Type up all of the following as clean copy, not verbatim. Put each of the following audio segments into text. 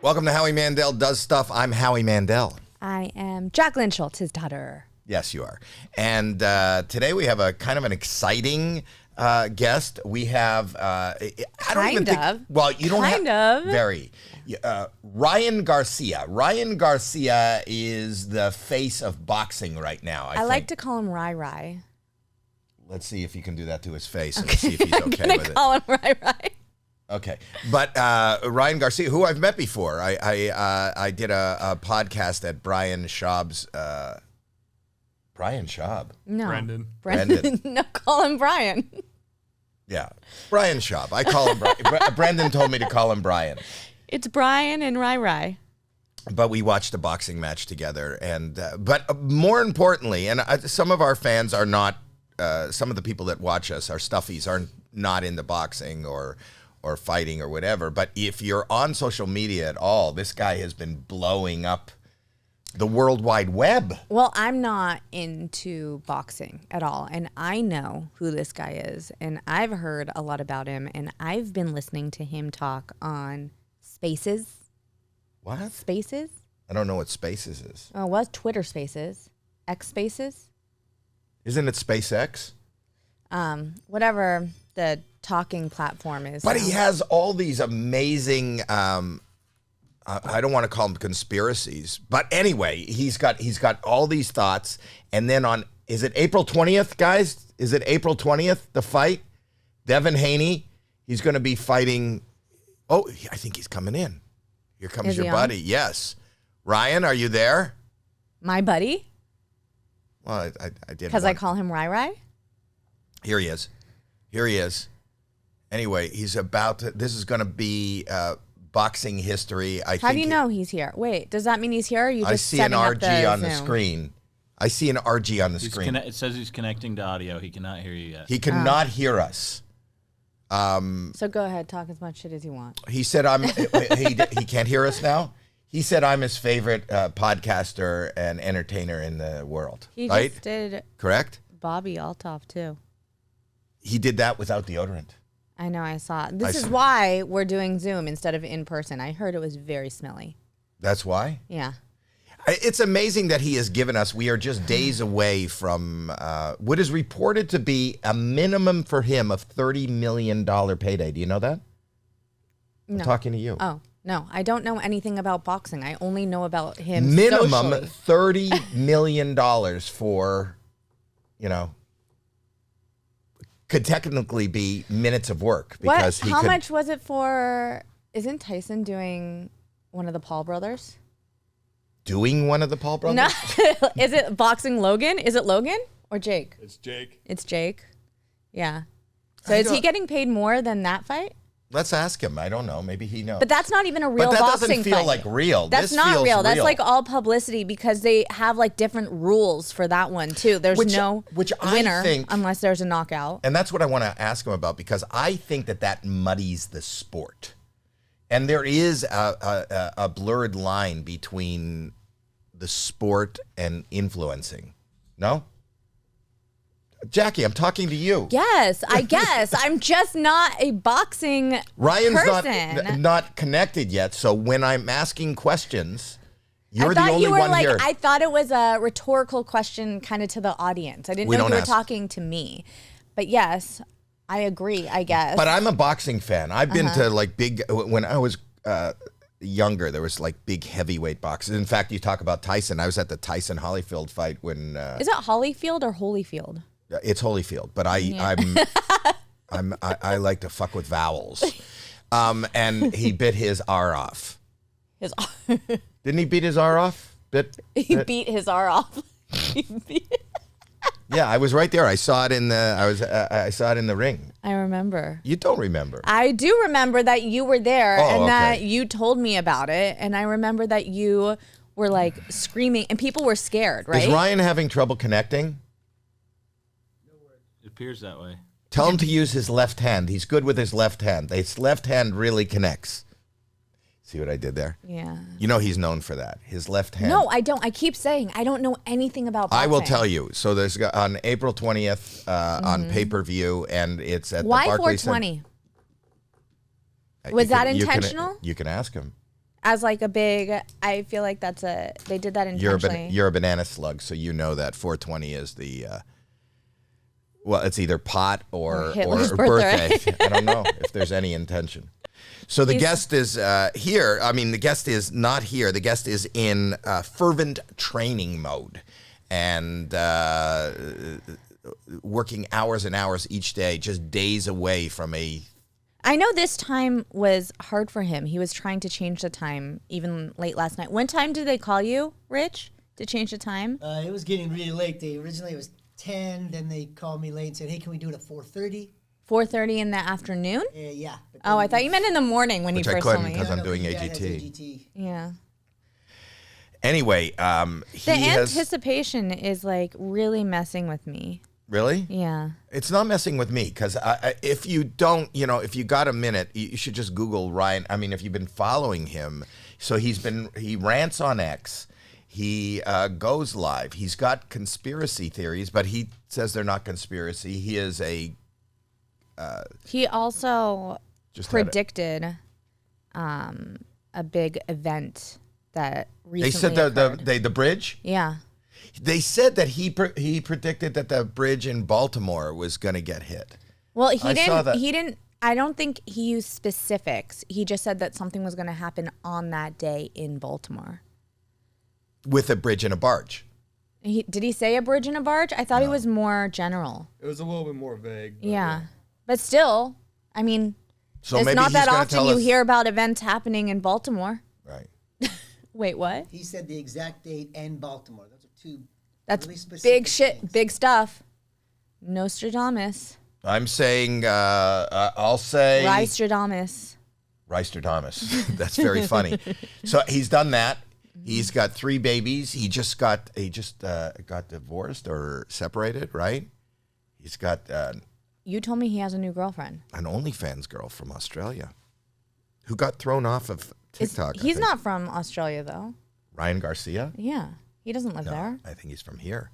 Welcome to Howie Mandel Does Stuff. I'm Howie Mandel. I am Jacqueline Schultz, his daughter. Yes, you are. And today we have a kind of an exciting guest. We have, I don't even think, well, you don't have, very. Ryan Garcia. Ryan Garcia is the face of boxing right now, I think. like to call him Rai Rai. Let's see if you can do that to his face and see if he's okay with it. Call him Rai Rai. Okay, but Ryan Garcia, who I've met before, I did a podcast at Brian Schaub's. Brian Schaub. No, Brendan. No, call him Brian. Yeah, Brian Schaub. I call him Brian. Brendan told me to call him Brian. It's Brian and Rai Rai. But we watched a boxing match together, and but more importantly, and some of our fans are not. Some of the people that watch us, our stuffies, are not into boxing or fighting or whatever. But if you're on social media at all, this guy has been blowing up the World Wide Web. Well, I'm not into boxing at all, and I know who this guy is, and I've heard a lot about him, and I've been listening to him talk on Spaces. What? Spaces? I don't know what Spaces is. Oh, it was Twitter Spaces. X Spaces? Isn't it SpaceX? Whatever the talking platform is. But he has all these amazing, I don't want to call them conspiracies, but anyway, he's got all these thoughts. And then is it April 20th, guys? Is it April 20th, the fight? Devin Haney, he's going to be fighting. Oh, I think he's coming in. Here comes your buddy. Yes. Ryan, are you there? My buddy? Well, I did. Because I call him Rai Rai? Here he is. Here he is. Anyway, he's about to, this is going to be boxing history. How do you know he's here? Wait, does that mean he's here? Or are you just I see an RG on the screen. I see an RG on the screen. It says he's connecting to audio. He cannot hear you yet. He cannot hear us. So go ahead, talk as much shit as you want. He said he can't hear us now. He said I'm his favorite podcaster and entertainer in the world. He right? just did. Correct? Bobby Althoff too. He did that without deodorant. I know, I saw it. This is why we're doing Zoom instead of in person. I heard it was very smelly. That's why? Yeah. It's amazing that he has given us, we are just days away from what is reported to be a minimum for him of $30 million payday. Do you know that? No. I'm talking to you. Oh, no. I don't know anything about boxing. I only know about him minimum socially. $30 million for, could technically be minutes of work. Because How much was it for, isn't Tyson doing one of the Paul brothers? Doing one of the Paul brothers? No. Is it boxing Logan? Is it Logan or Jake? It's Jake. It's Jake. Yeah. So is he getting paid more than that fight? Let's ask him. I don't know. Maybe he knows. But that's not even a real boxing fight. But that doesn't feel like real. That's not real. That's like all publicity because they have like different rules for that one too. There's no winner unless there's a knockout. And that's what I want to ask him about because I think that muddies the sport. And there is a blurred line between the sport and influencing. No? Jackie, I'm talking to you. Yes, I guess. I'm just not a boxing Ryan's not connected yet, so when I'm asking questions, you're the only one here. I thought it was a rhetorical question kind of to the audience. I didn't know you were talking to me. But yes, I agree, I guess. But I'm a boxing fan. I've been to like when I was younger, there was like big heavyweight boxers. In fact, you talk about Tyson. I was at the Tyson Holyfield fight when... Is it Holyfield or Holyfield? It's Holyfield, but I like to fuck with vowels. And he bit his R off. His R. Didn't he beat his R off? He beat his R off. Yeah, I was right there. I saw it in the ring. I remember. You don't remember? I do remember that you were there that you told me about it, and I remember that you were like screaming, and people were scared. Right? Is Ryan having trouble connecting? It appears that way. Tell him to use his left hand. He's good with his left hand. His left hand really connects. See what I did there? Yeah. You know he's known for that. His left hand. No, I don't. I keep saying I don't know anything about boxing. I will tell you. So there's on April 20th on pay-per-view, and it's at Why the Barclays 420? Was that intentional? You can ask him. as like a big. I feel like they did that intentionally. You're a banana slug, so you know that 420 is the. Well, it's either pot or Hitler's birthday. I don't know if there's any intention. So the guest is here. I mean, the guest is not here. The guest is in fervent training mode and working hours and hours each day, just days away from a... I know this time was hard for him. He was trying to change the time even late last night. What time did they call you, Rich, to change the time? It was getting really late. Originally it was 10, then they called me late and said, hey, can we do it at 4:30? 4:30 in the afternoon? Yeah. Oh, I thought you meant in the morning when you first told me. Because I'm doing AGT. Yeah. Anyway, the anticipation is like really messing with me. Really? Yeah. It's not messing with me because if you don't, if you got a minute, you should just Google Ryan. I mean, if you've been following him, so he rants on X. He goes live. He's got conspiracy theories, but he says they're not conspiracy. He is a... he also predicted a big event that recently They said the bridge? Yeah. They said that he predicted that the bridge in Baltimore was going to get hit. Well, he didn't. I don't think he used specifics. He just said that something was going to happen on that day in Baltimore. With a bridge and a barge. Did he say a bridge and a barge? I thought he was more general. It was a little bit more vague. Yeah. But still, I mean, So it's maybe not he's that gonna often tell you us- hear about events happening in Baltimore. Right. Wait, what? He said the exact date and Baltimore. Those are two That's really specific big shit, things. big stuff. Nostradamus. I'm saying, I'll say... Rystradamus. Rystradamus. That's very funny. So he's done that. He's got 3 babies. He just got divorced or separated, right? He's got You told me he has a new girlfriend. an OnlyFans girl from Australia who got thrown off of TikTok. He's not from Australia, though. Ryan Garcia? Yeah. He doesn't live No, there. I think he's from here.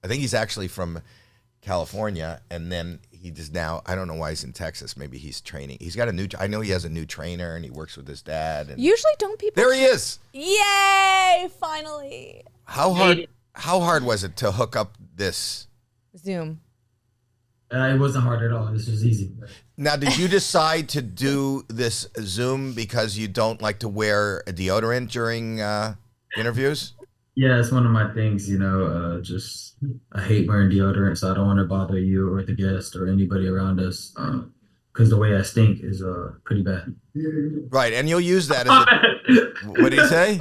I think he's actually from California, and then he just now, I don't know why he's in Texas. Maybe he's training. He's got I know he has a new trainer, and he works with his dad. And Usually don't people... there he is. Yay! Finally. How hard was it to hook up this? Zoom. It wasn't hard at all. This was easy. Now, did you decide to do this Zoom because you don't like to wear a deodorant during interviews? Yeah, it's one of my things, just I hate wearing deodorant, so I don't want to bother you or the guest or anybody around us because the way I stink is pretty bad. Right, and you'll use that as what did he say?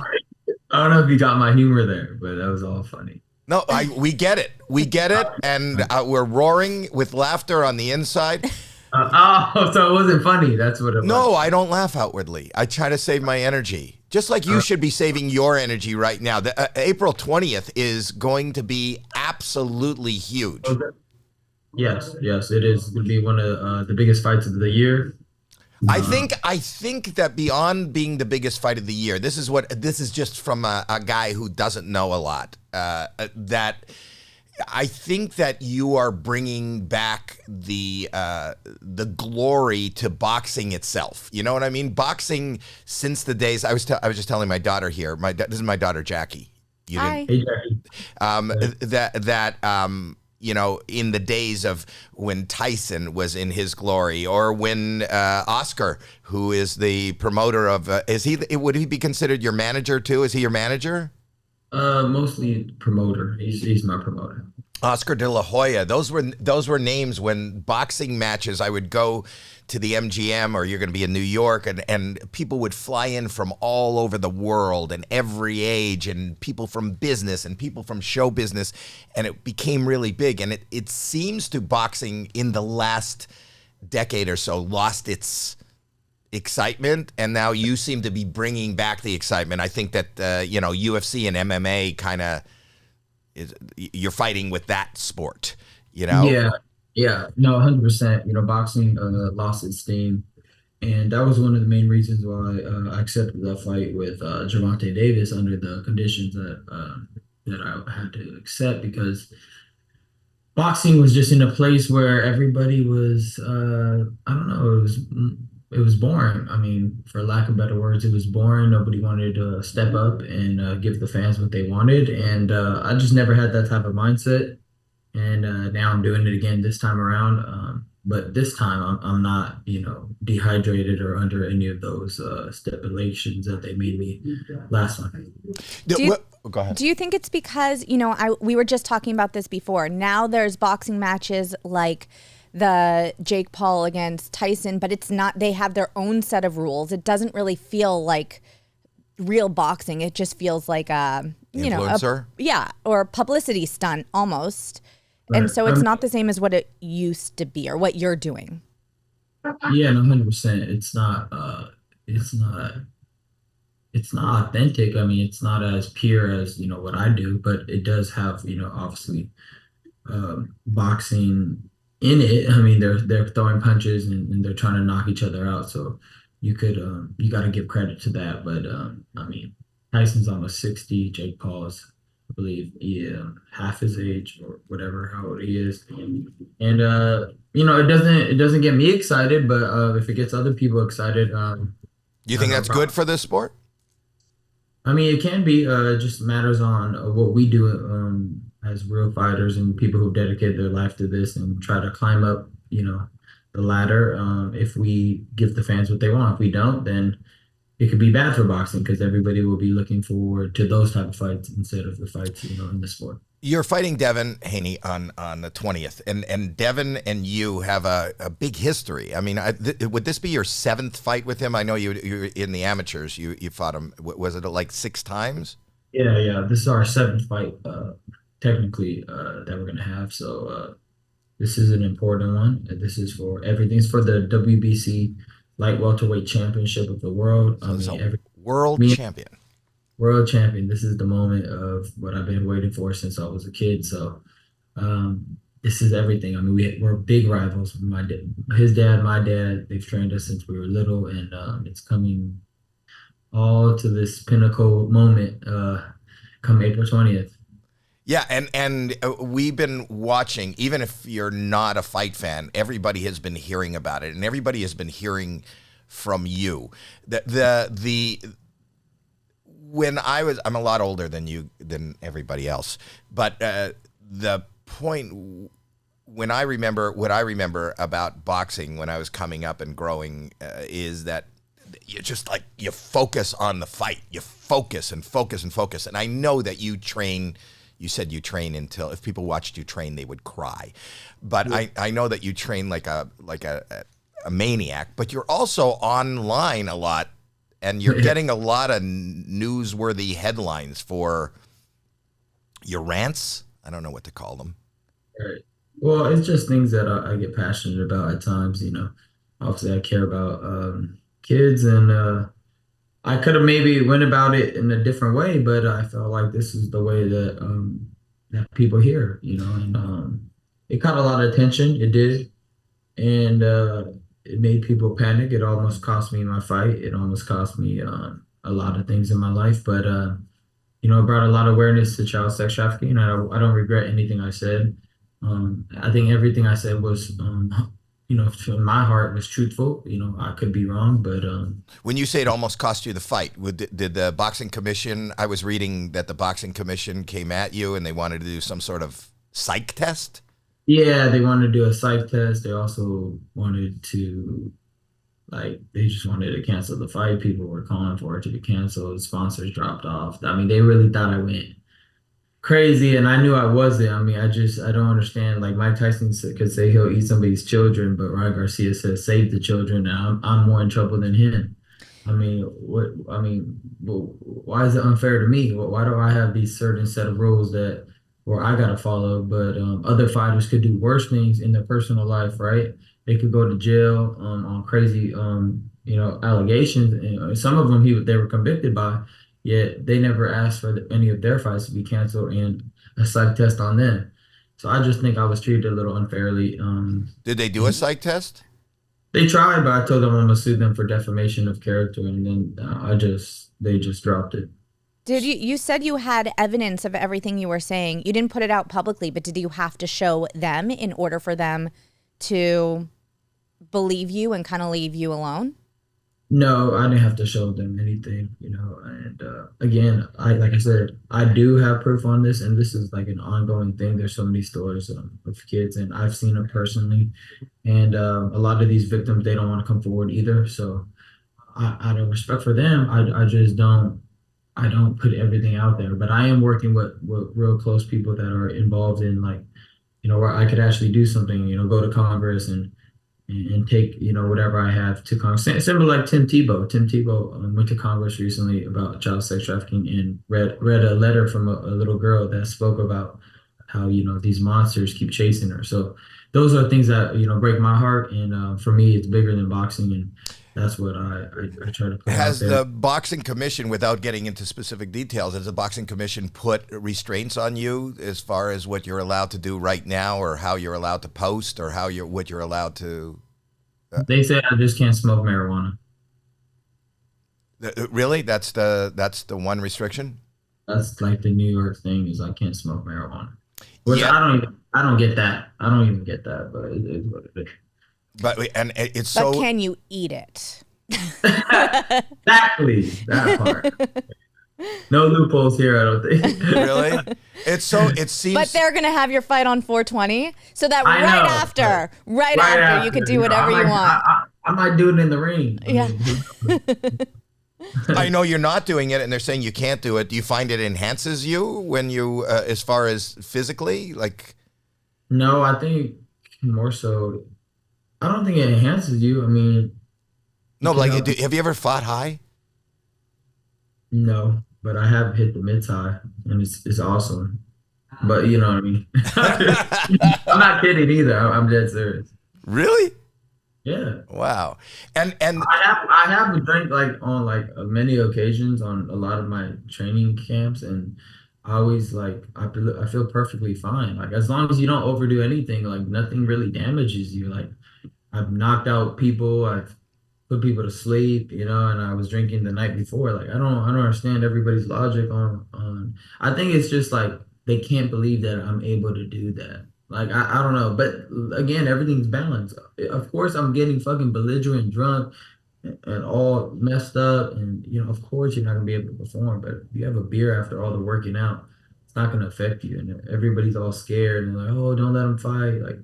I don't know if you got my humor there, but that was all funny. No, we get it. We get it, and we're roaring with laughter on the inside. So it wasn't funny. That's what it was. No, I don't laugh outwardly. I try to save my energy. Just like you should be saving your energy right now. The, April 20th is going to be absolutely huge. Okay. Yes, it is going to be one of the biggest fights of the year. I think that beyond being the biggest fight of the year, this is just from a guy who doesn't know a lot. That I think that you are bringing back the glory to boxing itself. You know what I mean? Boxing since the days I was just telling my daughter here. This is my daughter Jackie. Hi. Hey, Jackie. In the days of when Tyson was in his glory, or when Oscar, who is the promoter of, would he be considered your manager too? Is he your manager? Mostly promoter. He's my promoter. Oscar De La Hoya. Those were names when boxing matches. I would go to the MGM, or you're going to be in New York, and people would fly in from all over the world and every age, and people from business and people from show business, and it became really big. And it seems to boxing in the last decade or so lost its excitement, and now you seem to be bringing back the excitement. I think that UFC and MMA kind of you're fighting with that sport, Yeah, no, 100%. Boxing lost its steam, and that was one of the main reasons why I accepted that fight with Gervonta Davis under the conditions that I had to accept, because boxing was just in a place where everybody was, I don't know, it was it was boring. I mean, for lack of better words, it was boring. Nobody wanted to step up and give the fans what they wanted, and I just never had that type of mindset. And now I'm doing it again this time around. But this time I'm not, dehydrated or under any of those stipulations that they made me last time. Go ahead. Do you think it's because, we were just talking about this before. Now there's boxing matches like the Jake Paul against Tyson, but it's not, they have their own set of rules. It doesn't really feel like real boxing. It just feels like Influencer? or a publicity stunt almost. Right. And so it's not the same as what it used to be or what you're doing. Yeah, no, 100%. It's not authentic. I mean, it's not as pure as, what I do, but it does have, obviously, boxing in it. I mean, they're throwing punches and they're trying to knock each other out. So you got to give credit to that. But I mean, Tyson's almost 60. Jake Paul's, I believe, half his age or whatever, how old he is. And it doesn't get me excited, but if it gets other people excited, Do you think that's good for this sport? I mean, it can be. It just matters on what we do as real fighters and people who dedicate their life to this and try to climb up, the ladder. If we give the fans what they want, if we don't, then it could be bad for boxing because everybody will be looking forward to those type of fights instead of the fights, in the sport. You're fighting Devin Haney on the 20th, and Devin and you have a big history. I mean, would this be your 7th fight with him? I know you're in the amateurs. You fought him. Was it like 6 times? Yeah. This is our 7th fight, technically, that we're gonna have. So this is an important one. This is for everything. It's for the WBC light welterweight championship of the world. So world champion. World champion. This is the moment of what I've been waiting for since I was a kid. So this is everything. I mean, we're big rivals. His dad, my dad, they've trained us since we were little, and it's coming all to this pinnacle moment come April 20th. Yeah, and we've been watching, even if you're not a fight fan, everybody has been hearing about it, and everybody has been hearing from you. When I'm a lot older than everybody else, but the point what I remember about boxing when I was coming up and growing is that you just you focus on the fight, you focus and focus and focus, and I know that you train. You said you train until if people watched you train, they would cry. But yeah. I know that you train like a maniac, but you're also online a lot and you're getting a lot of newsworthy headlines for your rants. I don't know what to call them. Right. Well, it's just things that I get passionate about at times, Obviously I care about kids and I could have maybe went about it in a different way, but I felt like this is the way that that people hear, and it caught a lot of attention. It did, and it made people panic. It almost cost me my fight. It almost cost me a lot of things in my life, but it brought a lot of awareness to child sex trafficking. I don't regret anything I said. I think everything I said was from my heart was truthful. I could be wrong, but when you say it almost cost you the fight, did the boxing commission? I was reading that the boxing commission came at you and they wanted to do some sort of psych test. Yeah, they wanted to do a psych test. They also wanted to, they just wanted to cancel the fight. People were calling for it to be canceled. Sponsors dropped off. I mean, they really thought I went crazy, and I knew I wasn't. I mean, I don't understand. Like Mike Tyson could say he'll eat somebody's children, but Ryan Garcia says save the children, and I'm more in trouble than him. I mean, why is it unfair to me? Why do I have these certain set of rules where I gotta follow, but other fighters could do worse things in their personal life, right? They could go to jail on crazy allegations, and some of them they were convicted by. Yet they never asked for any of their fights to be canceled and a psych test on them. So I just think I was treated a little unfairly. Did they do a psych test? They tried, but I told them I'm gonna sue them for defamation of character, and then they just dropped it. Did you said you had evidence of everything you were saying. You didn't put it out publicly, but did you have to show them in order for them to believe you and kind of leave you alone? No, I didn't have to show them anything, And again, like I said, I do have proof on this, and this is like an ongoing thing. There's so many stories of kids, and I've seen them personally. And a lot of these victims, they don't want to come forward either. So, out of respect for them, I just don't. I don't put everything out there, but I am working with real close people that are involved in like, where I could actually do something, go to Congress and take whatever I have to Congress. Similar like Tim Tebow. Tim Tebow went to Congress recently about child sex trafficking and read a letter from a little girl that spoke about how these monsters keep chasing her. So those are things that break my heart, and for me, it's bigger than boxing, and that's what I try to put out Has there. the boxing commission, without getting into specific details, has the boxing commission put restraints on you as far as what you're allowed to do right now, or how you're allowed to post, or what you're allowed to? They say I just can't smoke marijuana. Really? That's the one restriction? That's like the New York thing is I can't smoke marijuana. Which Yeah. I don't get that. I don't even get that, but it is what it is. But it's But so can you eat it? Exactly that part. No loopholes here, I don't think. really. It seems. But they're gonna have your fight on 420, so that I right know, after, right after, you could do whatever you want. I might do it in the ring. Yeah. I know you're not doing it, and they're saying you can't do it. Do you find it enhances you when you, as far as physically, like? No, I think more so. I don't think it enhances you. I mean, No, you like, know, have you ever fought high? no, but I have hit the mid high, and it's awesome. But you know what I mean. I'm not kidding either. I'm dead serious. Really? Yeah. Wow. And I have drank like on like many occasions on a lot of my training camps, and I always like I feel perfectly fine. Like as long as you don't overdo anything, like nothing really damages you. Like I've knocked out people, I've put people to sleep, and I was drinking the night before. Like I don't understand everybody's logic on. I think it's just like they can't believe that I'm able to do that. Like I don't know, but again, everything's balanced. Of course, I'm getting fucking belligerent, drunk, and all messed up, and of course, you're not gonna be able to perform. But if you have a beer after all the working out, it's not gonna affect you. And everybody's all scared and like, oh, don't let them fight. Like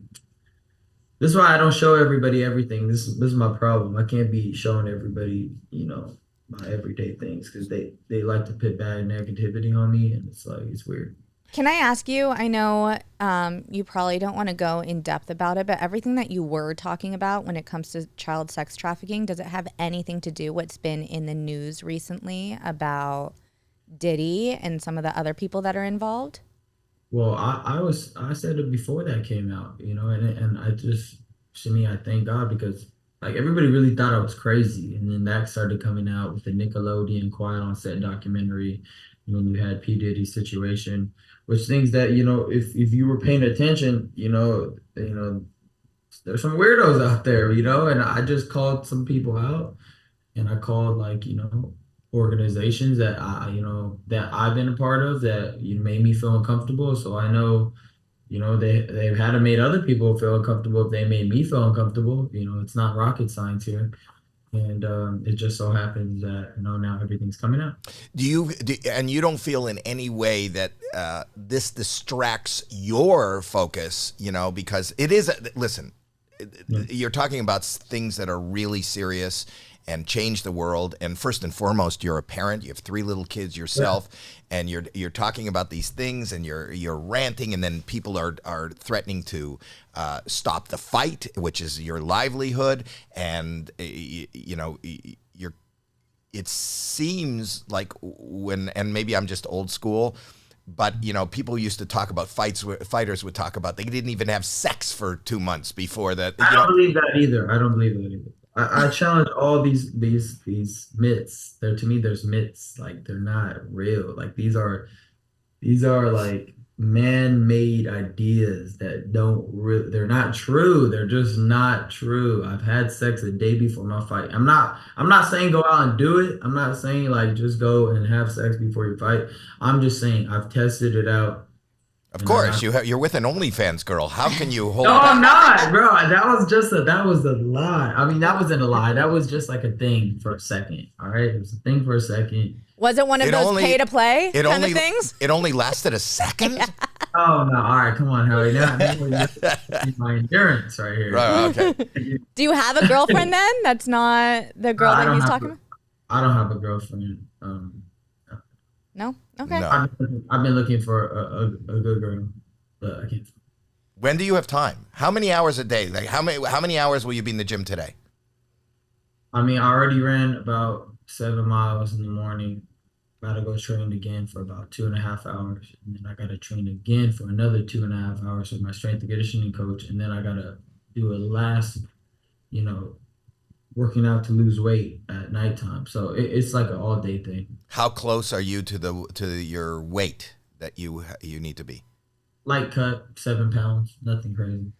this is why I don't show everybody everything. This is my problem. I can't be showing everybody, my everyday things because they like to put bad negativity on me, and it's like it's weird. Can I ask you? I know you probably don't want to go in depth about it, but everything that you were talking about when it comes to child sex trafficking, does it have anything to do what's been in the news recently about Diddy and some of the other people that are involved? Well, I said it before that came out, and I just to me I thank God because like everybody really thought I was crazy, and then that started coming out with the Nickelodeon Quiet on Set documentary when you had P Diddy's situation, which things that if you were paying attention, there's some weirdos out there, and I just called some people out, and I called like organizations that that I've been a part of that made me feel uncomfortable. So I know they've had to make other people feel uncomfortable if they made me feel uncomfortable. It's not rocket science here, and it just so happens that now everything's coming out. And you don't feel in any way that this distracts your focus, because it is. Listen, you're talking about things that are really serious and change the world. And first and foremost, you're a parent. You have 3 little kids yourself, and you're talking about these things, and you're ranting, and then people are threatening to stop the fight, which is your livelihood, and you're. It seems like and maybe I'm just old school, but people used to talk about fighters would talk about they didn't even have sex for 2 months before that. I don't believe that either. I don't believe that either. I challenge all these myths. To me, there's myths. Like they're not real. Like these are like man-made ideas that they're not true. They're just not true. I've had sex a day before my fight. I'm not saying go out and do it. I'm not saying like just go and have sex before your fight. I'm just saying I've tested it out. Of course, you're with an OnlyFans girl. How can you hold No, back? I'm not, bro. That was a lie. I mean, that wasn't a lie. That was just like a thing for a second. All right, it was a thing for a second. Was it one of those pay to play kind of things? It only lasted a second. Yeah. Oh no! All right, come on, Howie. Now my endurance right here. Right, okay. Do you have a girlfriend then? That's not the girl that he's talking about? I don't have a girlfriend. No? Okay. No. I've been looking for a good girl, but I can't. When do you have time? How many hours a day? Like how many hours will you be in the gym today? I mean, I already ran about 7 miles in the morning. Gotta go train again for about 2.5 hours, and then I gotta train again for another 2.5 hours with my strength and conditioning coach, and then I gotta do a last, working out to lose weight at nighttime. So it's like an all day thing. How close are you to your weight that you need to be? Light cut, 7 pounds, nothing crazy.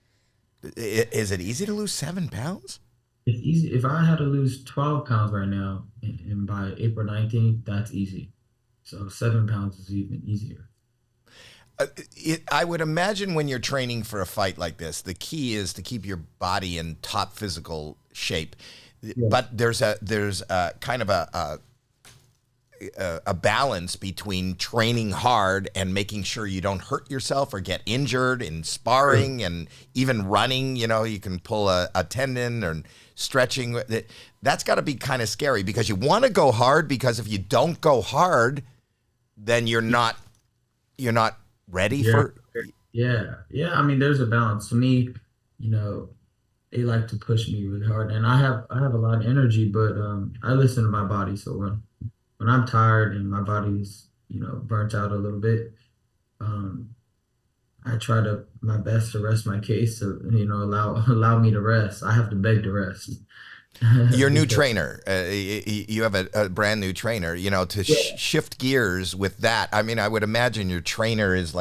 Is it easy to lose 7 pounds? It's easy. If I had to lose 12 pounds right now, and by April 19th, that's easy. So 7 pounds is even easier. I would imagine when you're training for a fight like this, the key is to keep your body in top physical shape. Yeah. But there's a kind of a balance between training hard and making sure you don't hurt yourself or get injured in sparring and even running. You can pull a tendon or stretching. That's got to be kind of scary because you want to go hard, because if you don't go hard, then you're not ready for. Yeah. I mean, there's a balance. To me, they like to push me really hard, and I have a lot of energy, but I listen to my body. So when I'm tired and my body's burnt out a little bit, I try my best to rest my case to allow me to rest. I have to beg to rest. Your new trainer, you have a brand new trainer. To shift gears with that. I mean, I would imagine your trainer is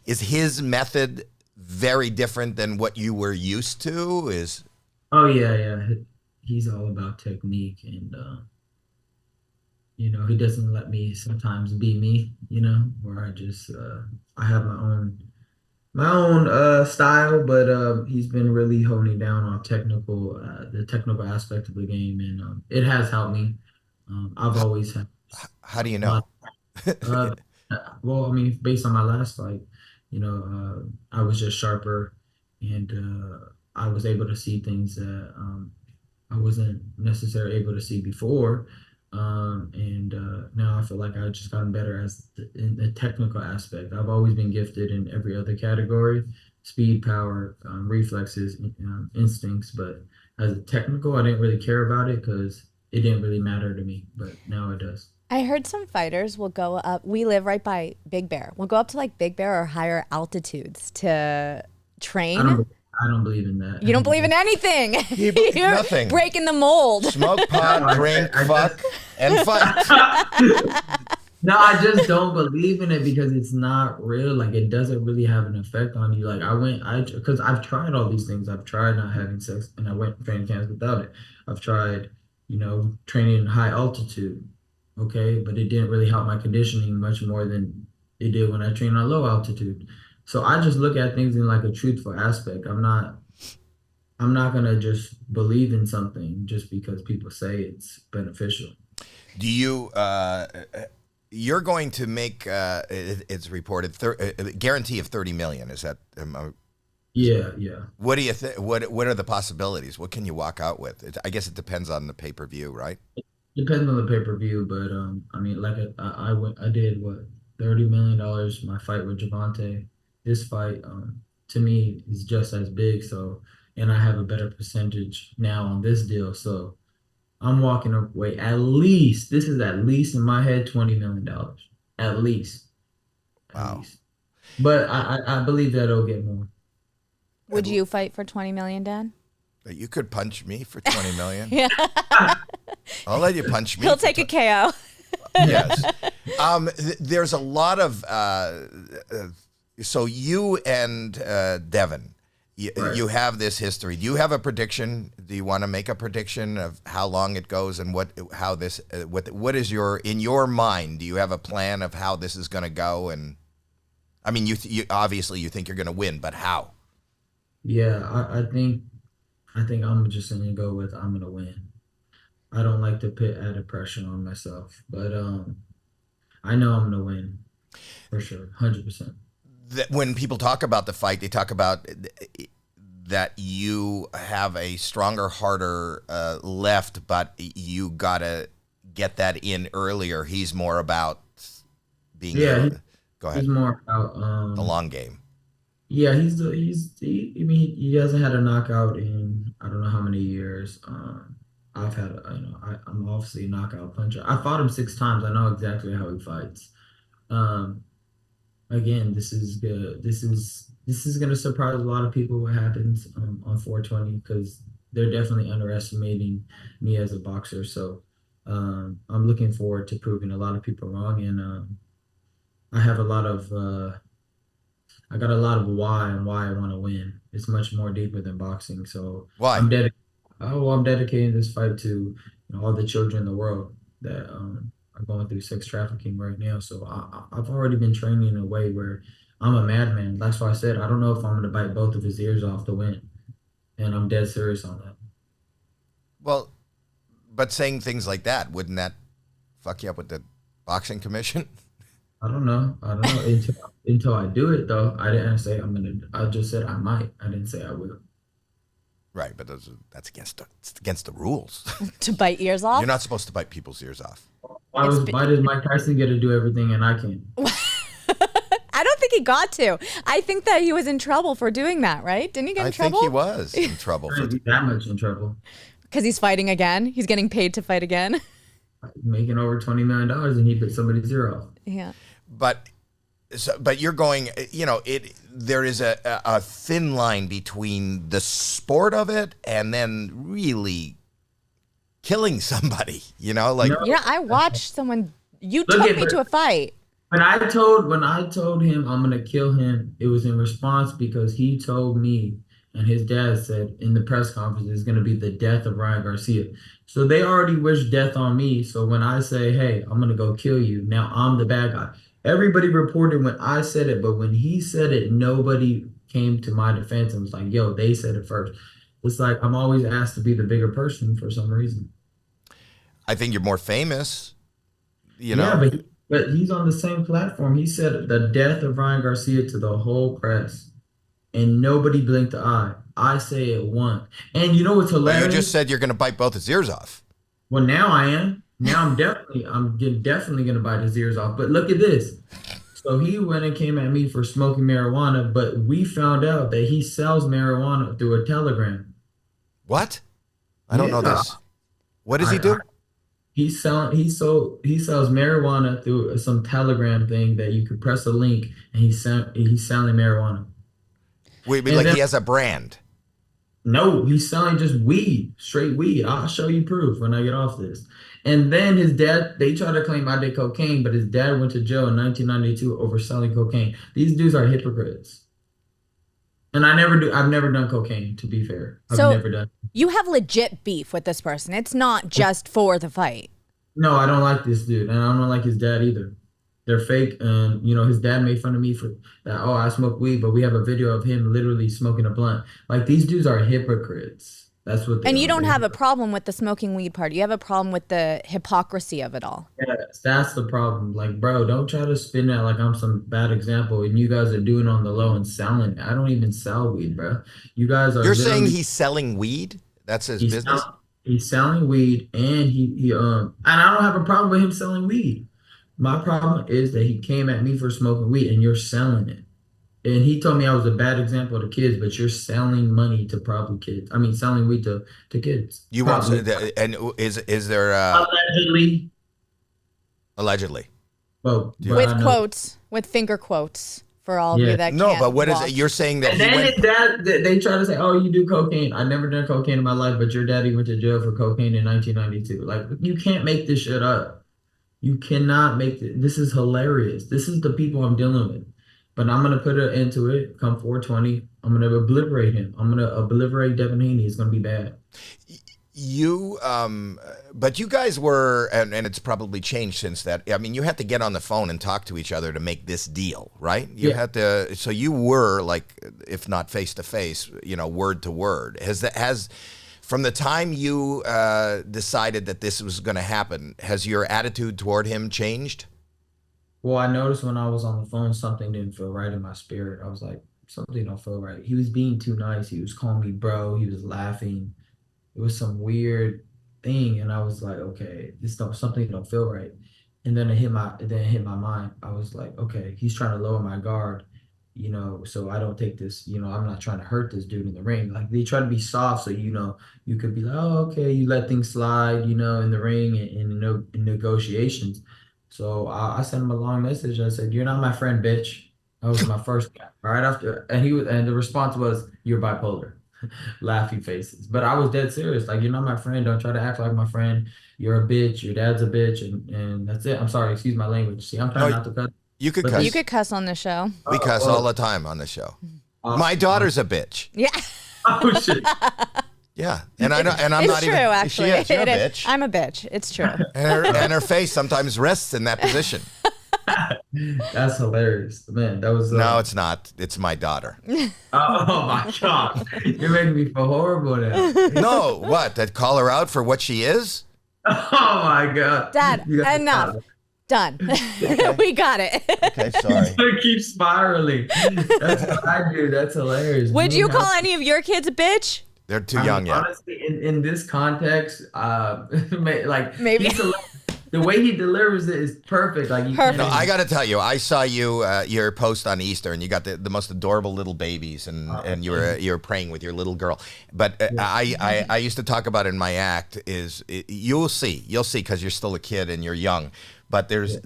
is his method very different than what you were used to? Oh yeah. He's all about technique, and he doesn't let me sometimes be me, where I just I have my own style, but he's been really honing down on the technical aspect of the game, and it has helped me. I've always had. How do you know? Well, I mean, based on my last fight, I was just sharper, and I was able to see things that I wasn't necessarily able to see before. And now I feel like I've just gotten better in the technical aspect. I've always been gifted in every other category: speed, power, reflexes, instincts. But as a technical, I didn't really care about it because it didn't really matter to me. But now it does. I heard some fighters will go up. We live right by Big Bear. We'll go up to like Big Bear or higher altitudes to train. I don't believe in that. You don't believe in anything. You're nothing. Breaking the mold. Smoke pot, drink, fuck, and fight. No, I just don't believe in it because it's not real. Like, it doesn't really have an effect on you. Like, because I've tried all these things. I've tried not having sex, and I went training camps without it. I've tried, training in high altitude. Okay, but it didn't really help my conditioning much more than it did when I trained on low altitude. So I just look at things in like a truthful aspect. I'm not gonna just believe in something just because people say it's beneficial. Do you? You're going to make it's reported a guarantee of $30 million. Is that? Yeah. What do you think? What are the possibilities? What can you walk out with? I guess it depends on the pay-per-view, right? Depends on the pay-per-view, but I mean, like I did what $30 million my fight with Javante. This fight, to me, is just as big. So, and I have a better percentage now on this deal. So, I'm walking away at least in my head $20 million, at least. Wow. Least. But I believe that it'll get more. Would you fight for $20 million, Dan? You could punch me for $20 million. Yeah. I'll let you punch me. He'll take a KO. Yes. There's a lot of so you and Devin, Right. you have this history. Do you have a prediction? Do you want to make a prediction of how long it goes and what is in your mind? Do you have a plan of how this is going to go? And I mean, you obviously you think you're going to win, but how? Yeah, I think I'm just gonna go with I'm gonna win. I don't like to put added pressure on myself, but I know I'm gonna win for sure, 100%. That when people talk about the fight, they talk about that you have a stronger, harder left, but you gotta get that in earlier. He's more about being Yeah, go he's ahead, more about the long game. yeah, I mean he hasn't had a knockout in I don't know how many years. I've had I'm obviously a knockout puncher. I fought him 6 times. I know exactly how he fights. Um, Again, this is good. This is gonna surprise a lot of people what happens on 420 because they're definitely underestimating me as a boxer. So I'm looking forward to proving a lot of people wrong, and I have a lot of I got a lot of why and why I want to win. It's much more deeper than boxing. So Why? I'm dedicating this fight to all the children in the world that are going through sex trafficking right now. So I've already been training in a way where I'm a madman. That's why I said I don't know if I'm going to bite both of his ears off to win, and I'm dead serious on that. Well, but saying things like that, wouldn't that fuck you up with the boxing commission? I don't know. Until I do it though. I didn't say I'm gonna. I just said I might. I didn't say I will. Right, but that's against the rules. To bite ears off? You're not supposed to bite people's ears off. Why does Mike Tyson get to do everything and I can't? I don't think he got to. I think that he was in trouble for doing that, right? Didn't he get in trouble? I think he was in trouble. I didn't get that much in trouble. Because he's fighting again. He's getting paid to fight again. Making over $20 million and he bit somebody's ear off. Yeah. But you're going, there is a thin line between the sport of it and then really killing somebody, like. No. Yeah, I watched someone, you Look took at me to a fight. When I told him I'm gonna kill him, it was in response because he told me and his dad said in the press conference it's gonna be the death of Ryan Garcia. So they already wished death on me. So when I say, hey, I'm gonna go kill you, now I'm the bad guy. Everybody reported when I said it, but when he said it, nobody came to my defense and was like, yo, they said it first. It's like I'm always asked to be the bigger person for some reason. I think you're more famous, Yeah, but he's on the same platform. He said the death of Ryan Garcia to the whole press, and nobody blinked an eye. I say it once. And you know what's hilarious? You just said you're going to bite both his ears off. Well, now I am. Now I'm definitely going to bite his ears off. But look at this. So he went and came at me for smoking marijuana, but we found out that he sells marijuana through a telegram. What? I don't know this. What does he do? He sells marijuana through some telegram thing that you could press a link, and he's selling marijuana. Wait, like he has a brand? No, he's selling just weed, straight weed. I'll show you proof when I get off this. And then his dad, they try to claim I did cocaine, but his dad went to jail in 1992 over selling cocaine. These dudes are hypocrites. And I've never done cocaine, to be fair. I've never done. You have legit beef with this person. It's not just for the fight. No, I don't like this dude, and I don't like his dad either. They're fake, and his dad made fun of me for that. Oh, I smoke weed, but we have a video of him literally smoking a blunt. Like, these dudes are hypocrites. That's what. And you don't have a problem with the smoking weed part. You have a problem with the hypocrisy of it all. Yes, that's the problem. Like, bro, don't try to spin that like I'm some bad example, and you guys are doing on the low and selling. I don't even sell weed, bro. You guys are. You're saying he's selling weed? That's his business. He's selling weed, and and I don't have a problem with him selling weed. My problem is that he came at me for smoking weed, and you're selling it. And he told me I was a bad example to kids, but you're selling money to probably kids. I mean, selling weed to kids. You want to, and is there allegedly? Well, with quotes, with finger quotes for all of you that no, can't but what watch. is it? You're saying that and then his dad, they try to say, oh, you do cocaine. I never done cocaine in my life, but your daddy went to jail for cocaine in 1992. Like, you can't make this shit up. You cannot make this. This is hilarious. This is the people I'm dealing with. But I'm gonna put an end to it. Come 420, I'm gonna obliterate him. I'm gonna obliterate Devin Haney. It's gonna be bad. You, but you guys were, and it's probably changed since that. I mean, you had to get on the phone and talk to each other to make this deal, right? You had to, so you were like, if not face to face, word to word. Has from the time you decided that this was going to happen, has your attitude toward him changed? Well, I noticed when I was on the phone, something didn't feel right in my spirit. I was like, something don't feel right. He was being too nice. He was calling me bro. He was laughing. It was some weird thing, and I was like, okay, something don't feel right. And then it hit my mind. I was like, okay, he's trying to lower my guard, so I don't take this, I'm not trying to hurt this dude in the ring. Like they try to be soft, so you could be like, oh, okay, you let things slide, in the ring and in negotiations. So I sent him a long message. I said, "You're not my friend, bitch." That was my first guy. Right after, and the response was, "You're bipolar." Laughing faces. But I was dead serious. Like, you're not my friend. Don't try to act like my friend. You're a bitch. Your dad's a bitch, and that's it. I'm sorry. Excuse my language. See, I'm trying No, not to cut. you could But cuss. You could cuss on the show. We cuss all the time on the show. My daughter's a bitch. Yeah. Oh shit. Yeah, and I know, and I'm It's not true, even. actually. She is. You're a It is. bitch. I'm a bitch. It's true. And her face sometimes rests in that position. That's hilarious, man. That was No, it's not. It's my daughter. Oh my god, you're making me feel horrible now. No, what? That call her out for what she is? Oh my god, Dad, You gotta enough. stop. Done. We got it. Okay, sorry. It's gonna keep spiraling. That's what I do. That's hilarious. Would Me you and call Howie- any of your kids a bitch? They're too I mean, young yet. honestly, in this context, like Maybe. the way he delivers it is perfect. Like you Perfect. No, can't I got to tell you, I saw you your post on Easter, and you got the most adorable little babies, and you were praying with your little girl. But I used to talk about in my act is you'll see because you're still a kid and you're young. But there's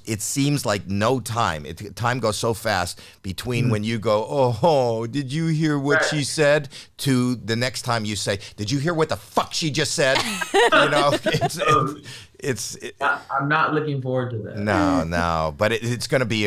it seems like no time. Time goes so fast between when you go, oh, did you hear what she said, to the next time you say, did you hear what the fuck she just said? I'm not looking forward to that. No, but it's going to be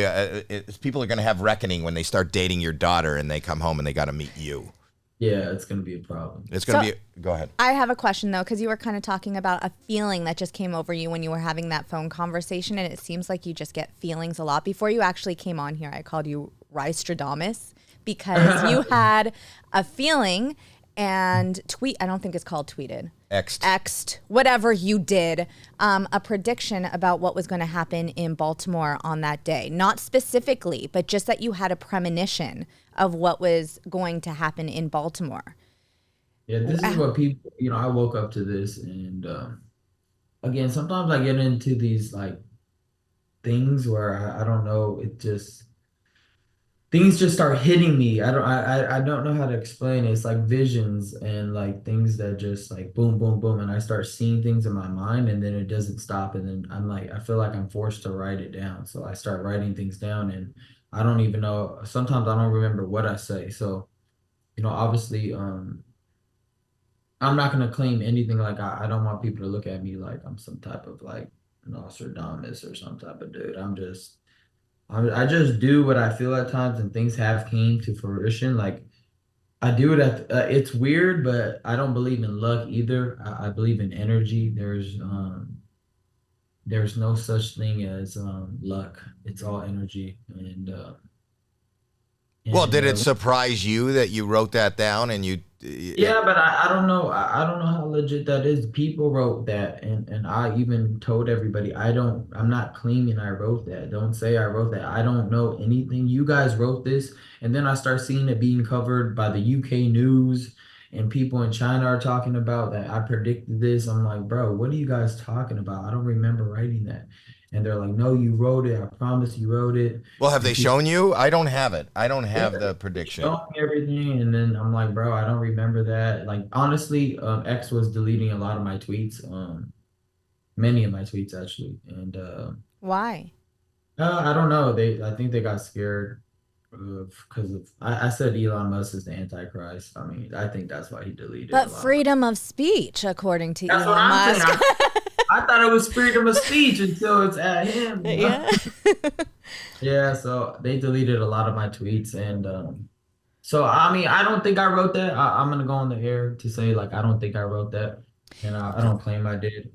people are going to have reckoning when they start dating your daughter and they come home and they got to meet you. Yeah, it's gonna be a problem. It's going to So- be. Go ahead. I have a question though, because you were kind of talking about a feeling that just came over you when you were having that phone conversation, and it seems like you just get feelings a lot. Before you actually came on here, I called you Rystradamus because you had a feeling and I don't think it's called tweeted. X'd, whatever you did, a prediction about what was going to happen in Baltimore on that day. Not specifically, but just that you had a premonition of what was going to happen in Baltimore. Yeah, this is what people, I woke up to this, and again, sometimes I get into these like things where I don't know, things just start hitting me. I don't know how to explain it. It's like visions and like things that just like boom, boom, boom, and I start seeing things in my mind, and then it doesn't stop, and then I feel like I'm forced to write it down. So I start writing things down, and I don't even know. Sometimes I don't remember what I say. So, obviously, I'm not gonna claim anything. Like I don't want people to look at me like I'm some type of like Nostradamus or some type of dude. I just do what I feel at times, and things have came to fruition. Like I do it it's weird, but I don't believe in luck either. I believe in energy. There's no such thing as luck. It's all energy, Well, did and it surprise you that you wrote that down and you? yeah, but I don't know. I don't know how legit that is. People wrote that, and I even told everybody I'm not claiming I wrote that. Don't say I wrote that. I don't know anything. You guys wrote this, and then I start seeing it being covered by the UK news, and people in China are talking about that I predicted this. I'm like, bro, what are you guys talking about? I don't remember writing that. And they're like, no, you wrote it. I promise you wrote it. Well, have they shown you? I don't have it. I don't have the prediction. Showing me everything, and then I'm like, bro, I don't remember that. Like honestly, X was deleting a lot of my tweets, many of my tweets actually, and Why? I don't know. I think they got scared because I said Elon Musk is the Antichrist. I mean, I think that's why he deleted. But a lot. freedom of speech, according to That's what Elon I'm Musk. saying. I thought it was freedom of speech until it's at him. You know? Yeah. Yeah, so they deleted a lot of my tweets, and so I mean, I don't think I wrote that. I'm gonna go on the air to say like I don't think I wrote that, and I don't claim I did.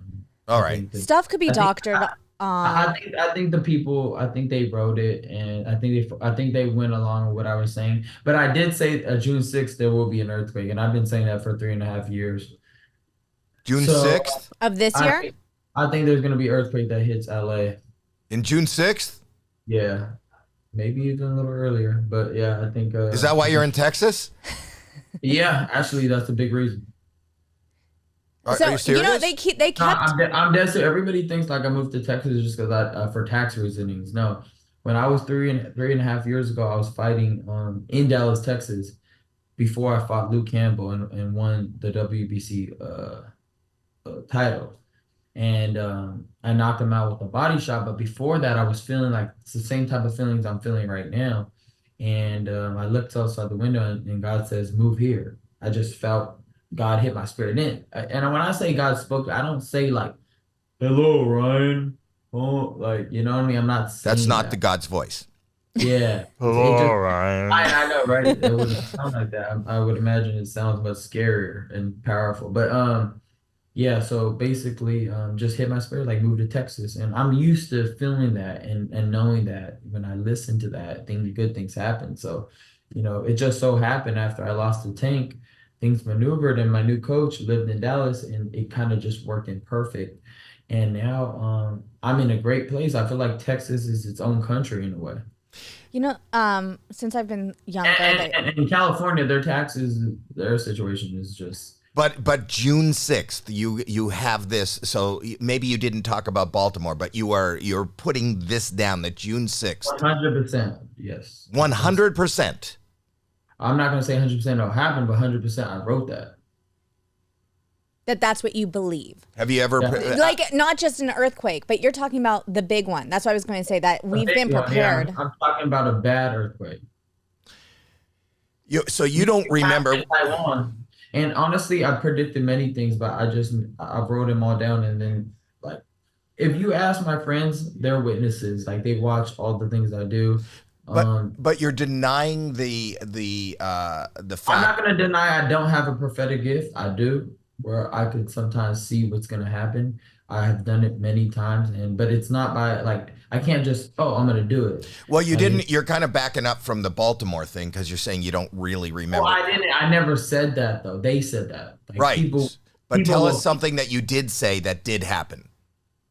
All I right. think that Stuff could be I think doctored. I think the people I think they wrote it, and I think they went along with what I was saying. But I did say June 6th there will be an earthquake, and I've been saying that for 3.5 years. June So 6th? Of this I year? think I think there's gonna be an earthquake that hits LA. In June 6th? Yeah, maybe even a little earlier, but yeah, I think. Is that why you're in Texas? Yeah, actually, that's a big reason. Are you serious? they No, kept I'm dead serious. Everybody thinks like I moved to Texas just because I for tax reasons. No, when I was 3.5 years ago, I was fighting in Dallas, Texas, before I fought Luke Campbell and won the WBC title. And I knocked him out with a body shot. But before that, I was feeling like it's the same type of feelings I'm feeling right now. And I looked outside the window, and God says, "Move here." I just felt God hit my spirit in. And when I say God spoke, I don't say like, "Hello, Ryan." Oh, like you know what I mean? I'm not That's saying not that. the God's voice. Yeah. Ryan. I know, right? It wouldn't sound like that. I would imagine it sounds much scarier and powerful. But yeah, so basically just hit my spirit, like move to Texas. And I'm used to feeling that and knowing that when I listen to that, good things happen. So, it just so happened after I lost the tank, things maneuvered and my new coach lived in Dallas and it kind of just worked in perfect. And now I'm in a great place. I feel like Texas is its own country in a way. Since I've been younger, And in California, their taxes, their situation is just But June 6th, you have this. So maybe you didn't talk about Baltimore, but you're putting this down that June 6th. 100%. Yes. 100%. I'm not going to say 100% it'll happen, but 100% I wrote that. that's what you believe. Have you ever Yeah. Like not just an earthquake, but you're talking about the big one. That's what I was going to say, that we've been prepared. I'm talking about a bad earthquake. so you don't remember? In Taiwan. And honestly, I predicted many things, but I wrote them all down. And then, like, if you ask my friends, they're witnesses. Like, they watch all the things I do. But you're denying the fact. I'm not going to deny I don't have a prophetic gift. I do, where I could sometimes see what's going to happen. I have done it many times, but it's not by like I can't just I'm going to do it. Well, you didn't. You're kind of backing up from the Baltimore thing because you're saying you don't really remember. Well, I didn't. I never said that though. They said that. Like, right. But tell us will, something that you did say that did happen.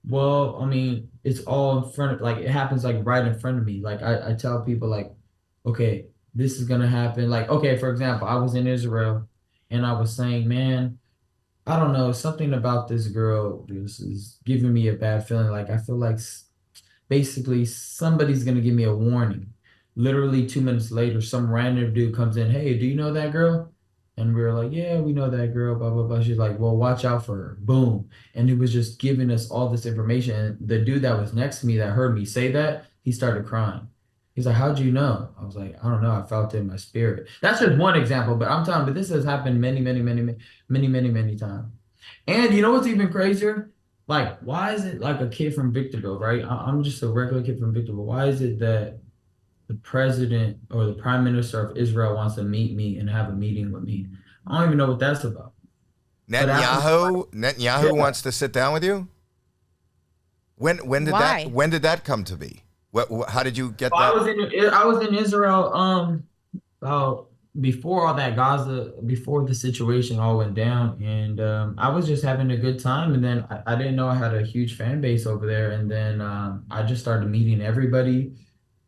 Well, I mean, it's all in front of like it happens like right in front of me. Like I tell people like, okay, this is gonna happen. Like, okay, for example, I was in Israel and I was saying, man, I don't know, something about this girl this is giving me a bad feeling. Like I feel like basically somebody's gonna give me a warning. Literally 2 minutes later, some random dude comes in, hey, do you know that girl? And we were like, yeah, we know that girl, blah, blah, blah. She's like, well, watch out for her. Boom. And it was just giving us all this information. And the dude that was next to me that heard me say that, he started crying. He's like, how'd you know? I was like, I don't know. I felt it in my spirit. That's just one example, but I'm telling you, but this has happened many, many, many, many, many, many, many times. And you know what's even crazier? Like, why is it like a kid from Victorville, right? I'm just a regular kid from Victorville. Why is it that the president or the prime minister of Israel wants to meet me and have a meeting with me? I don't even know what that's about. Netanyahu wants to sit down with you? When did that come to be? How did you get that? I was in Israel before all that Gaza, before the situation all went down, and I was just having a good time. And then I didn't know I had a huge fan base over there. And then I just started meeting everybody,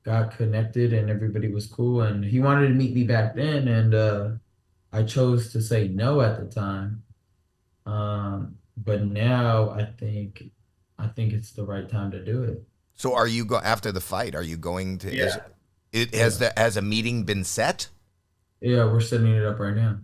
got connected, and everybody was cool. And he wanted to meet me back then, and I chose to say no at the time. But now I think it's the right time to do it. So are you after the fight? Are you going to? Yeah. Has a meeting been set? Yeah, we're setting it up right now.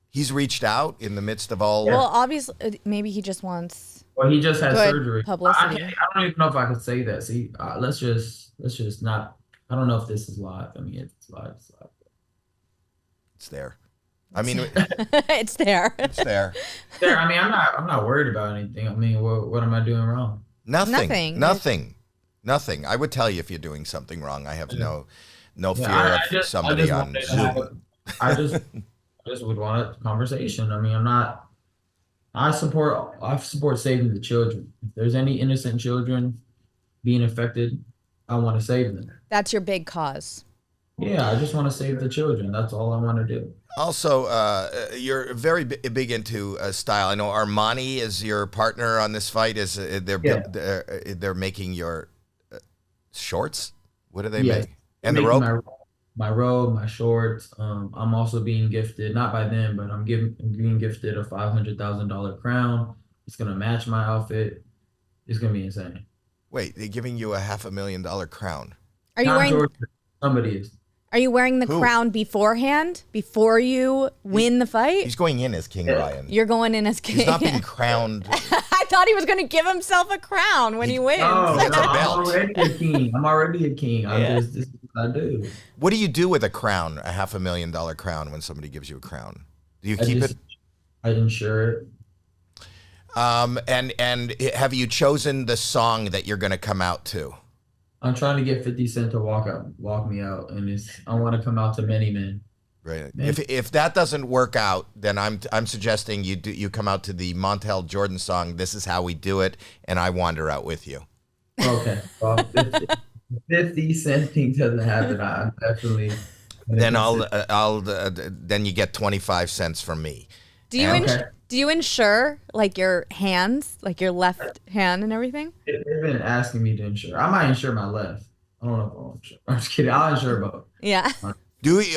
He's reached out in the midst of all. Well, obviously, maybe he just wants. Well, he just had surgery. Publicity. I don't even know if I could say that. See, let's just not. I don't know if this is live. I mean, it's live. It's live. It's there. I mean, It's there. it's there. There, I mean, I'm not worried about anything. I mean, what am I doing wrong? Nothing. Nothing. Nothing. I would tell you if you're doing something wrong. I have no fear Yeah, of somebody on wanted to Zoom. I just would want a conversation. I mean, I support saving the children. If there's any innocent children being affected, I want to save them. That's your big cause. Yeah, I just want to save the children. That's all I want to do. Also, you're very big into style. I know Armani is your partner on this fight. Is they're making your shorts? What do they make? And the robe? My robe, my shorts. I'm also being gifted, not by them, but I'm being gifted a $500,000 crown. It's gonna match my outfit. It's gonna be insane. Wait, they're giving you a $500,000 crown. Are you Not wearing? Georgia, somebody is. Are you wearing the Who? crown beforehand, before you win the fight? He's going in as King Ryan. You're going in as king. He's not being crowned. I thought he was going to give himself a crown when he wins. No, It's a I'm belt. already a king. I'm already a king. This is what I do. What do you do with a crown, a $500,000 crown, when somebody gives you a crown? Do you I keep just- it? I insure it. And have you chosen the song that you're going to come out to? I'm trying to get 50 Cent to walk me out, and I want to come out to Many Men. Right. Man. If that doesn't work out, then I'm suggesting you come out to the Montel Jordan song, "This Is How We Do It," and I wander out with you. Okay. Well, 50 Cent thing doesn't happen. I'm definitely. Then then you get 25 cents from me. Do you Okay. do you insure like your hands, like your left hand and everything? They've been asking me to insure. I might insure my left. I don't know if I'll insure. I'm just kidding. I'll insure both. Yeah.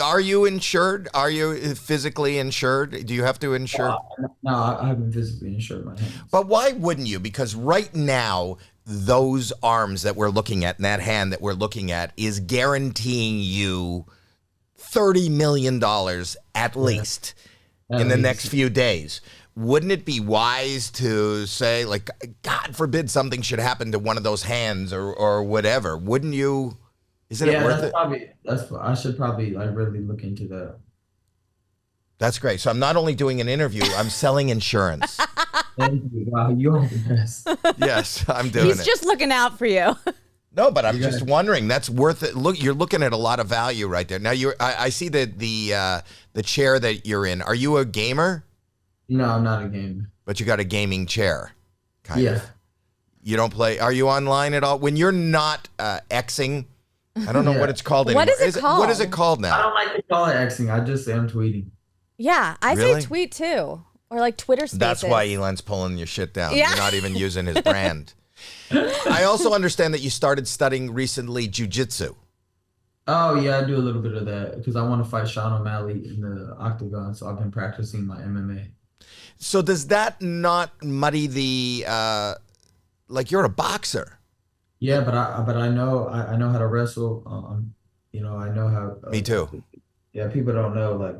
Are you insured? Are you physically insured? Do you have to insure? No, I haven't physically insured my hands. But why wouldn't you? Because right now, those arms that we're looking at and that hand that we're looking at is guaranteeing you $30 million at least in the next few days. Wouldn't it be wise to say, like, God forbid something should happen to one of those hands or whatever? Wouldn't you? Isn't it worth it? I should probably like really look into that. That's great. So I'm not only doing an interview, I'm selling insurance. Thank you. Wow, you're the best. Yes, I'm doing He's it. just looking out for you. No, but I'm just wondering. That's worth it. Look, you're looking at a lot of value right there. Now I see the chair that you're in. Are you a gamer? No, I'm not a gamer. But you got a gaming chair, kind Yeah. of. You don't play. Are you online at all? When you're not Xing, I don't know what it's called anymore. What is it called? What is it called I now? don't like to call it Xing. I just say I'm tweeting. Yeah, I Really? say tweet too, or like Twitter Spaces. That's why Elon's pulling your shit down. Yeah. You're not even using his brand. I also understand that you started studying recently jujitsu. Oh yeah, I do a little bit of that because I want to fight Sean O'Malley in the octagon. So I've been practicing my MMA. So does that not muddy the like you're a boxer? Yeah, but I know I know how to wrestle. I know how. Me too. Yeah, people don't know. Like,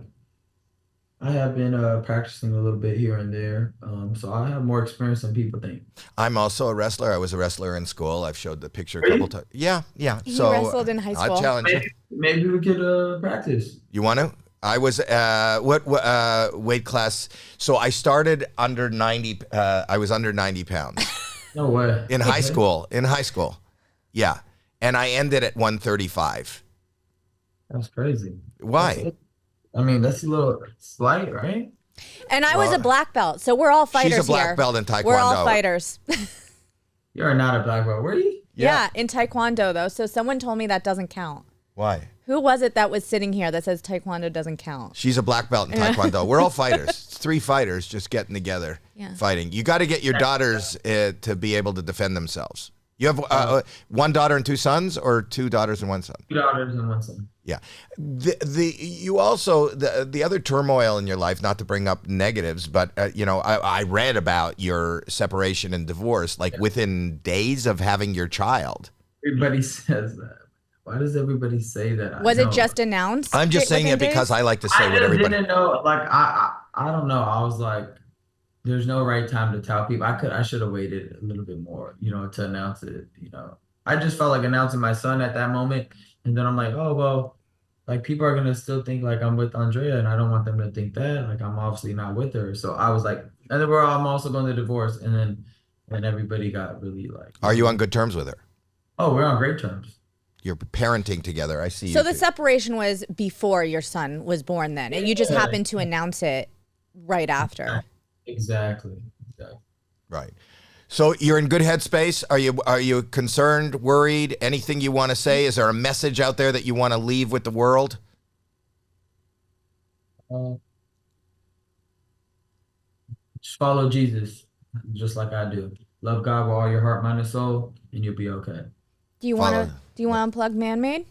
I have been practicing a little bit here and there. So I have more experience than people think. I'm also a wrestler. I was a wrestler in school. I've showed the picture a Are you? couple times. Yeah. He So wrestled in high school. I challenge you. Maybe we could practice. You want to? I was what weight class? So I started under 90. I was under 90 pounds No way. in high school. In high school, yeah, and I ended at 135. That's crazy. Why? I mean, that's a little slight, right? And I was a black belt, so we're all fighters here. She's a black belt in Taekwondo. We're all fighters. You're not a black belt, were you? Yeah, in Taekwondo though. So someone told me that doesn't count. Why? Who was it that was sitting here that says Taekwondo doesn't count? She's a black belt in Taekwondo. We're all fighters. It's 3 fighters just getting together, fighting. You got to get your daughters to be able to defend themselves. You have one daughter and 2 sons, or 2 daughters and 1 son? 2 daughters and 1 son. Yeah. You also the other turmoil in your life, not to bring up negatives, but I read about your separation and divorce like within days of having your child. Everybody says that. Why does everybody say that? Was it just announced? I'm just saying within it because days? I like to say I what just everybody. didn't know. Like I don't know. I was like, there's no right time to tell people. I should have waited a little bit more, to announce it. I just felt like announcing my son at that moment, and then I'm like, oh well, like people are gonna still think like I'm with Andrea, and I don't want them to think that. Like I'm obviously not with her. So I was like, and then I'm also going to divorce, and everybody got really like. Are you on good terms with her? Oh, we're on great terms. You're parenting together. I see. So you the two. separation was before your son was born then, and you just happened to announce it right after. Exactly. Right. So you're in good headspace. Are you concerned, worried? Anything you want to say? Is there a message out there that you want to leave with the world? Just follow Jesus, just like I do. Love God with all your heart, mind, and soul, and you'll be okay. Do you want to unplug Man-Made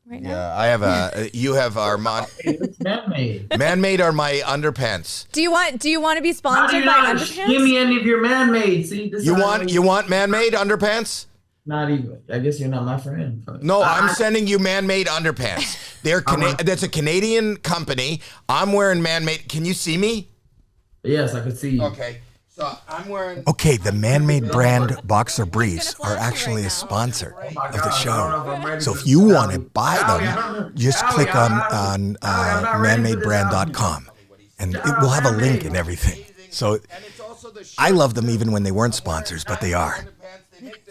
right now? Yeah, I have you have our It's man-made. Man-Made are my underpants. Do you want to be How do sponsored you by not underpants? give me any of your man-made? See, this You is want Man-Made underpants? not even. I guess you're not my friend. No, I'm sending you Man-Made underpants. That's a Canadian company. I'm wearing Man-Made. Can you see me? Yes, I could see you. Okay. So I'm wearing. Okay, the Man-Made brand boxer briefs flash are you actually right a now. sponsor Oh my of the God, I don't know if I'm show. ready So for if you this. want to buy Howie, I don't know. them, just Howie, click on I'm not ready for this, manmadebrand.com, and it will have a link and everything. So I love them even when they weren't sponsors, but they are.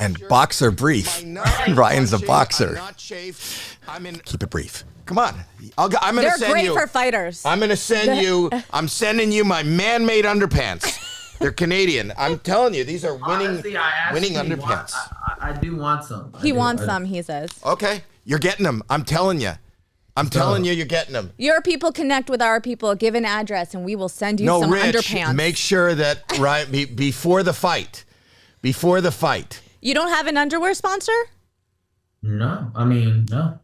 And boxer brief. Ryan's a boxer. Keep it brief. Come on. I'm going to They're send great you. for fighters. I'm going to send you. I'm sending you my Man-Made underpants. They're Canadian. I'm telling you, these are Honestly, I actually underpants. I do want some. He wants them, he says. Okay, you're getting them. I'm telling you. I'm telling you, you're getting them. Your people connect with our people. Give an address, and we will send you some Rich, underpants. make sure that before the fight. You don't have an underwear sponsor? No, I mean, no.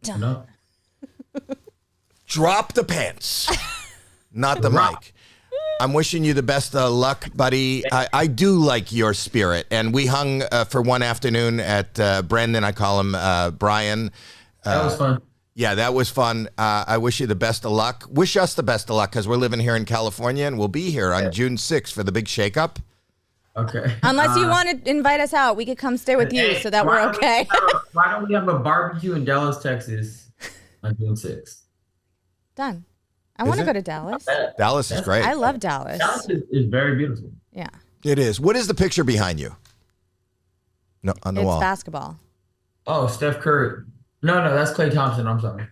Drop the pants, not the mic. I'm wishing you the best of luck, buddy. I do like your spirit. And we hung for one afternoon at Brendan. I call him Brian. That was fun. Yeah, that was fun. I wish you the best of luck. Wish us the best of luck because we're living here in California and we'll be here on June 6th for the big shakeup. Okay. Unless you want to invite us out, we could come stay with you so that we're okay. Why don't we have a barbecue in Dallas, Texas on June 6th? Done. I want to go to Dallas. Dallas is great. I love Dallas. Dallas is very beautiful. Yeah. It is. What is the picture behind you? No, on the It's wall. basketball. Oh, Steph Curry. No, that's Klay Thompson. I'm sorry.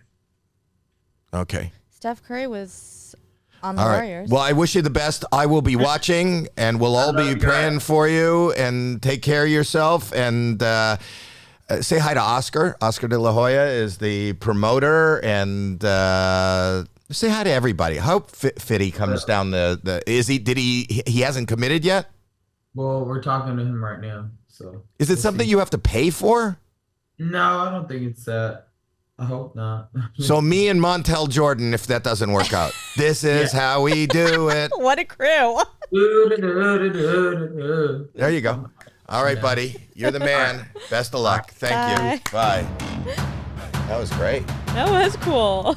Okay. Steph Curry was on the All right. Warriors. Well, I wish you the best. I will be watching, and we'll all be praying for you. And take care of yourself. And say hi to Oscar. Oscar De La Hoya is the promoter, and say hi to everybody. I hope Fitty comes down the. Is he? Did he? He hasn't committed yet. Well, we're talking to him right now. So Is it something you have to pay for? No, I don't think it's that. I hope not. So me and Montel Jordan, if that doesn't work out, this is how we do it. What a crew. There you go. All right, buddy. You're the man. Best of luck. Thank you. Bye. That was great. That was cool.